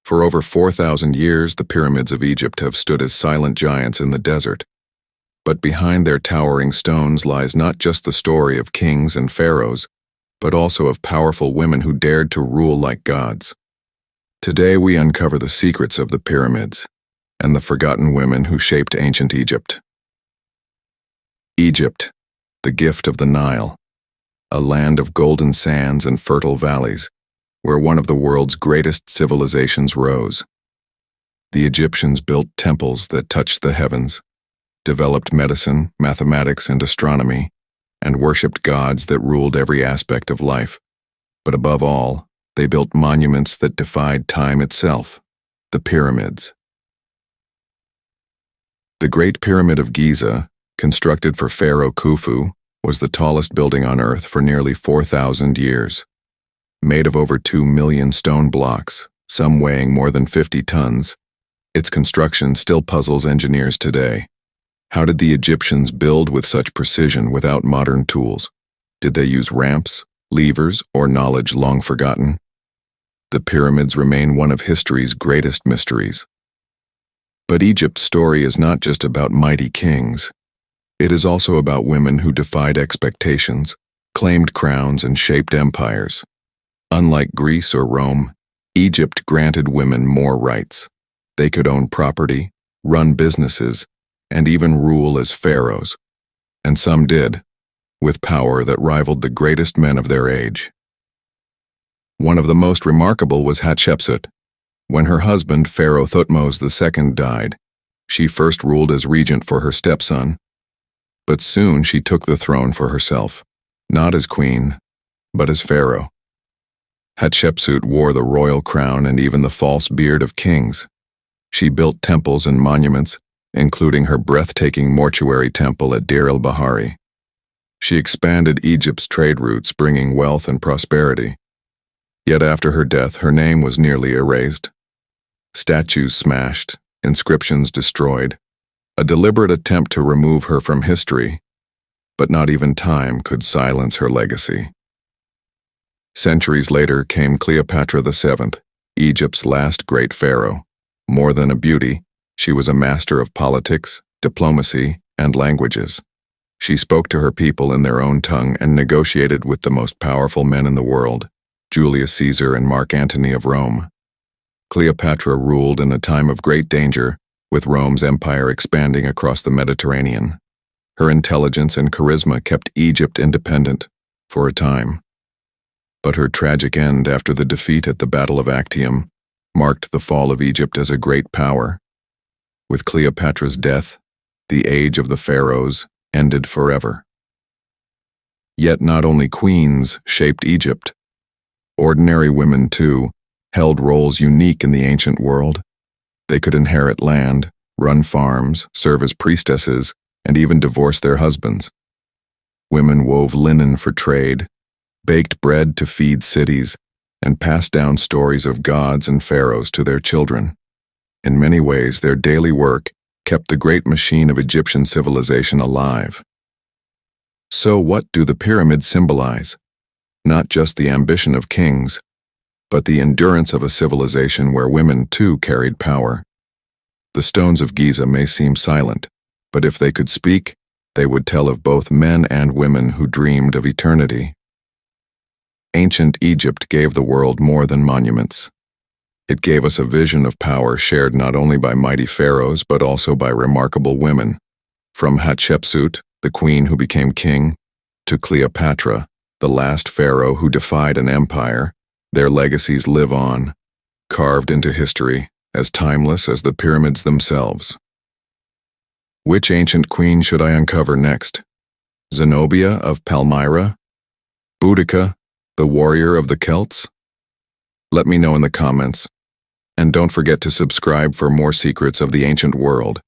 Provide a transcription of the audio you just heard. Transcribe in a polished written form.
For over 4,000 years, the pyramids of Egypt have stood as silent giants in the desert. But behind their towering stones lies not just the story of kings and pharaohs, but also of powerful women who dared to rule like gods. Today we uncover the secrets of the pyramids and the forgotten women who shaped ancient Egypt. Egypt, the gift of the Nile, a land of golden sands and fertile valleys, where one of the world's greatest civilizations rose. The Egyptians built temples that touched the heavens, developed medicine, mathematics, and astronomy, and worshipped gods that ruled every aspect of life. But above all, they built monuments that defied time itself, the pyramids. The Great Pyramid of Giza, constructed for Pharaoh Khufu, was the tallest building on Earth for nearly 4,000 years. Made of over 2 million stone blocks, some weighing more than 50 tons, its construction still puzzles engineers today. How did the Egyptians build with such precision without modern tools? Did they use ramps, levers, or knowledge long forgotten? The pyramids remain one of history's greatest mysteries. But Egypt's story is not just about mighty kings. It is also about women who defied expectations, claimed crowns, and shaped empires. Unlike Greece or Rome, Egypt granted women more rights. They could own property, run businesses, and even rule as pharaohs. And some did, with power that rivaled the greatest men of their age. One of the most remarkable was Hatshepsut. When her husband, Pharaoh Thutmose II, died, she first ruled as regent for her stepson, but soon she took the throne for herself, not as queen, but as pharaoh. Hatshepsut wore the royal crown and even the false beard of kings. She built temples and monuments, including her breathtaking mortuary temple at Deir el-Bahari. She expanded Egypt's trade routes, bringing wealth and prosperity. Yet after her death, her name was nearly erased. Statues smashed, inscriptions destroyed, a deliberate attempt to remove her from history, but not even time could silence her legacy. Centuries later came Cleopatra VII, Egypt's last great pharaoh. More than a beauty, she was a master of politics, diplomacy, and languages. She spoke to her people in their own tongue and negotiated with the most powerful men in the world, Julius Caesar and Mark Antony of Rome. Cleopatra ruled in a time of great danger, with Rome's empire expanding across the Mediterranean. Her intelligence and charisma kept Egypt independent, for a time. But her tragic end after the defeat at the Battle of Actium marked the fall of Egypt as a great power. With Cleopatra's death, the age of the pharaohs ended forever. Yet not only queens shaped Egypt. Ordinary women, too, held roles unique in the ancient world. They could inherit land, run farms, serve as priestesses, and even divorce their husbands. Women wove linen for trade, baked bread to feed cities, and passed down stories of gods and pharaohs to their children. In many ways, their daily work kept the great machine of Egyptian civilization alive. So what do the pyramids symbolize? Not just the ambition of kings, but the endurance of a civilization where women too carried power. The stones of Giza may seem silent, but if they could speak, they would tell of both men and women who dreamed of eternity. Ancient Egypt gave the world more than monuments. It gave us a vision of power shared not only by mighty pharaohs but also by remarkable women. From Hatshepsut, the queen who became king, to Cleopatra, the last pharaoh who defied an empire, their legacies live on, carved into history, as timeless as the pyramids themselves. Which ancient queen should I uncover next? Zenobia of Palmyra? Boudica, the warrior of the Celts? Let me know in the comments. And don't forget to subscribe for more secrets of the ancient world.